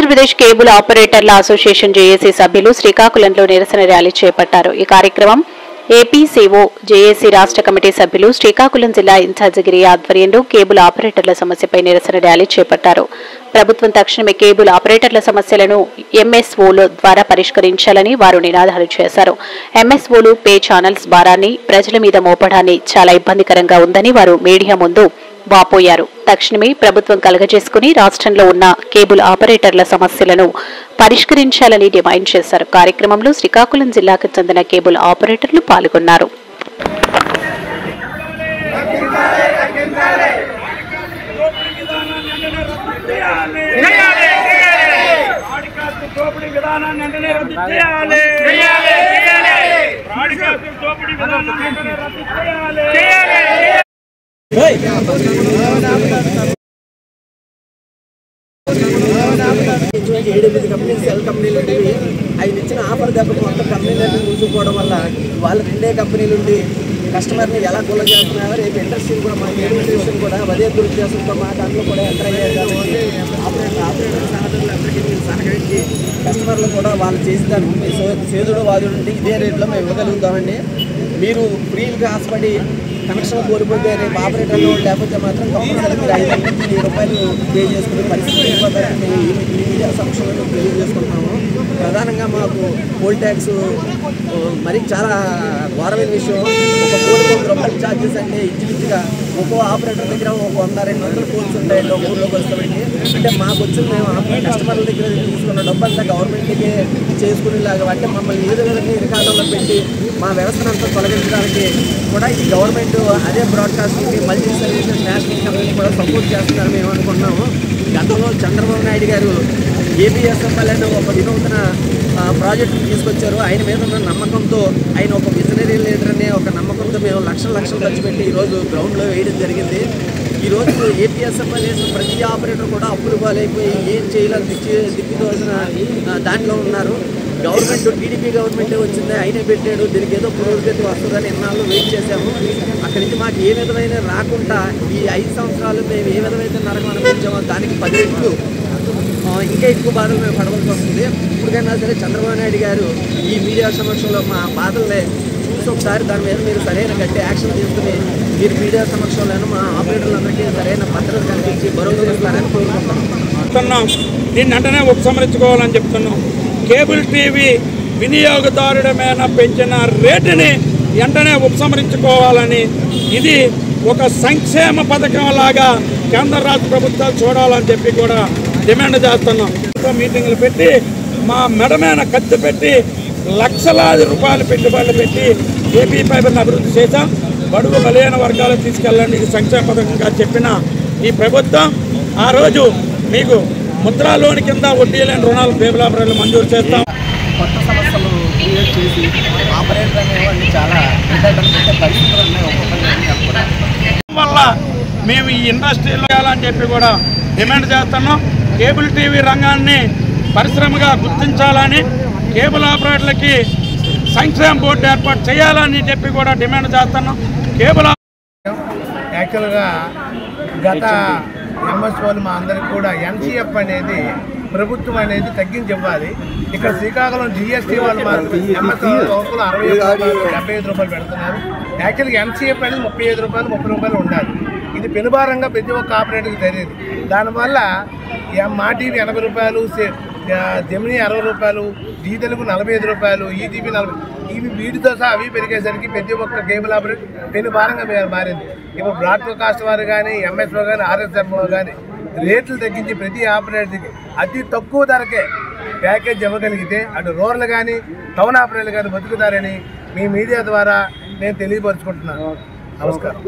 Andhra Pradesh cable ఆపరేటర్ల association JAC సభ్యులు శ్రీకాకుళంలో నిరసన ర్యాలీ చేపట్టారు. ఈ కార్యక్రమం ఏపీసీఓ జేఏసీ రాష్ట్ర కమిటీ సభ్యులు శ్రీకాకుళం జిల్లా ఇన్ఛార్జిగిరి ఆధ్వర్యంలో కేబుల్ ఆపరేటర్ల సమస్యపై నిరసన ర్యాలీ చేపట్టారు. ప్రభుత్వం తక్షణమే కేబుల్ ఆపరేటర్ల సమస్యలను ఎంఎస్ఓల ద్వారా పరిష్కరించాలని వారు నినాదాలు చేశారు. ఎంఎస్ఓలు పే ఛానల్స్ భారాన్ని ప్రజల మీద మోపడాన్ని చాలా ఇబ్బందికరంగా ఉందని వారు మీడియా ముందు వాపోయారు. తక్షణమే ప్రభుత్వం కలగజేసుకుని రాష్ట్రంలో ఉన్న కేబుల్ ఆపరేటర్ల సమస్యలను పరిష్కరించాలని డిమాండ్ చేశారు. కార్యక్రమంలో శ్రీకాకుళం జిల్లాకు చెందిన కేబుల్ ఆపరేటర్లు పాల్గొన్నారు. కంపెనీలు సెల్ కంపెనీలు ఉండేవి. అవి ఇచ్చిన ఆఫర్ దెబ్బకి మొత్తం కంపెనీలన్నీ మూసుకుపోవడం వల్ల వాళ్ళు రెండే కంపెనీలు ఉండి కస్టమర్ని ఎలా కూల చేస్తున్నారు. రేపు ఇండస్ట్రీ కూడా మా ఇండస్ట్రీ కూడా అదే దురుద్దేశంతో మా దాంట్లో కూడా ఎంటర్ అయ్యారు కాబట్టి ఆపరేటర్ సహచరులందరికీ మీరు సహకరించి కస్టమర్లు కూడా వాళ్ళు చేసేదానికి సేదుడు వాదుడు ఉంటే ఇదే రేట్లో మేము ఇవ్వగలుగుతామండి. మీరు ఫ్రీగా ఆశపడి కనెక్షన్ కోల్పోతే రేపు ఆపరేటర్లు లేకపోతే మాత్రం కంపల్సరీ మీరు 5,000 రూపాయలు పే చేసుకునే పరిస్థితి అయిపోతారని మేము ఈ మీడియా సమక్షంలో తెలియజేసుకుంటున్నాము. ప్రధానంగా మాకు పోల్ ట్యాక్స్ మరి చాలా ఘోరమైన విషయం. ఒక 4,000 రూపాయలు ఛార్జెస్ అంటే ఇంచుమించుగా ఒక్కో ఆపరేటర్ దగ్గర ఒక 100-200 పోల్స్ ఉంటాయి ఊళ్ళోకి వస్తామండి. అంటే మాకు వచ్చి మేము కస్టమర్ల దగ్గర తీసుకున్న డబ్బంతా గవర్నమెంట్కి చేసుకునేలాగా అంటే మమ్మల్ని ఏ విధంగా ఇరకాటంలో పెట్టి మా వ్యవస్థను అంతా తొలగించడానికి కూడా ఈ గవర్నమెంట్ అదే బ్రాడ్కాస్టింగ్కి మల్టీ సర్వీసెస్ నేషనల్ కంపెనీ కూడా సపోర్ట్ చేస్తున్నారని మేము అనుకున్నాము. గతంలో చంద్రబాబు నాయుడు గారు ఏపీఎస్ఎఫ్ఎల్ అనే ఒక వినూతన ప్రాజెక్టు తీసుకొచ్చారు. ఆయన మీద ఉన్న నమ్మకంతో ఆయన ఒక విజనరీ లీడర్ అనే ఒక నమ్మకంతో మేము లక్షలు ఖర్చు పెట్టి ఈరోజు గ్రౌండ్లో వేయడం జరిగింది. ఈరోజు ఏపీఎస్ఎఫ్ఎల్ వేసిన ప్రతి ఆపరేటర్ కూడా అప్పులు పాలైపోయి ఏం చేయాలని దిక్కుదోసిన దాంట్లో ఉన్నారు. గవర్నమెంట్ టీడీపీ గవర్నమెంటే వచ్చింది, ఆయనే పెట్టాడు, దీనికి ఏదో పురోగతి వస్తుందని ఎన్నాళ్ళు వెయిట్ చేశాము. అక్కడి నుంచి మాకు ఏ విధమైన రాకుండా ఈ 5 సంవత్సరాలు మేము ఏ విధమైన నరకం అనుభవించామో దానికి 10 రెట్లు ఇంకా ఎక్కువ బాధలు మేము పడవలసి వస్తుంది. ఇప్పటికైనా సరే చంద్రబాబు నాయుడు గారు ఈ మీడియా సమక్షంలో మా బాధల్ని చూసి ఒకసారి దాని మీద మీరు సరైన గట్టి యాక్షన్ తీసుకుని మీరు మీడియా సమక్షంలోనూ మా ఆపరేటర్లందరికీ సరైన భద్రత కల్పించి భరోసా ఇస్తారని కోరుకుంటున్నాం. దీన్ని వెంటనే ఉపసంహరించుకోవాలని చెప్తున్నాం. కేబుల్ టీవీ వినియోగదారుల మీద పెంచిన రేటుని వెంటనే ఉపసంహరించుకోవాలని, ఇది ఒక సంక్షేమ పథకం లాగా కేంద్ర రాష్ట్ర ప్రభుత్వాలు చూడాలని చెప్పి కూడా డిమాండ్ చేస్తున్నాం. మీటింగ్లు పెట్టి మా మెడ మీద కత్తి పెట్టి లక్షలాది రూపాయలు పెట్టుబడులు పెట్టి ఏపీ ఫైబర్ని అభివృద్ధి చేశాం. బడుగు బలహీన వర్గాలు తీసుకెళ్ళండి ఇది సంక్షేమ పథకంగా చెప్పిన ఈ ప్రభుత్వం ఆ రోజు మీకు ముద్రా లోన్ కింద వడ్డీ లేని రుణాలు కేబుల్ ఆపరేటర్లు మంజూరు చేస్తాం. కొత్త సమస్యలు క్రియేట్ చేసి ఆపరేటర్ అనేవాళ్ళు చాలా పరిస్థితులు వల్ల మేము ఈ ఇండస్ట్రీలో చేయాలని చెప్పి కూడా డిమాండ్ చేస్తున్నాం. కేబుల్ టీవీ రంగాన్ని పరిశ్రమగా గుర్తించాలని, కేబుల్ ఆపరేటర్లకి సంక్షేమ బోర్డు ఏర్పాటు చేయాలని చెప్పి కూడా డిమాండ్ చేస్తున్నాం. కేబుల్ యాక్చువల్గా గత ఎంఎస్ఓలు మా అందరికి కూడా ఎన్సీఎఫ్ అనేది ప్రభుత్వం అనేది తగ్గించి ఇవ్వాలి. ఇక్కడ శ్రీకాకుళం జిఎస్టీ వాళ్ళు మాత్రం ఎంఎస్ఓ 75 రూపాయలు పెడుతున్నారు. యాక్చువల్గా ఎన్సీఎఫ్ అనేది 35 రూపాయలు 30 రూపాయలు ఉండాలి. ఇది పెనుభారంగా ప్రతి ఒక్క ఆపరేటర్కి తెలియదు. దానివల్ల మా టీవీ 80 రూపాయలు, జెమినీ 60 రూపాయలు, జీ తెలుగు 45 రూపాయలు, ఈటీవీ 40, ఇవి వీటితో సహా అవి పెరిగేసరికి ప్రతి ఒక్క కేబుల్ ఆపరేటర్ పెనుభారంగా మారింది. ఇప్పుడు బ్రాడ్కాస్ట్ వారు కానీ, ఎంఎస్ఓ కానీ, ఆర్ఎస్ఎఫ్ఓ కానీ రేట్లు తగ్గించి ప్రతి ఆపరేటర్కి అతి తక్కువ ధరకే ప్యాకేజ్ ఇవ్వగలిగితే అటు రూరల్ కానీ టౌన్ ఆపరేటర్లు కానీ బతుకుతారని మీ మీడియా ద్వారా నేను తెలియపరుచుకుంటున్నాను. నమస్కారం.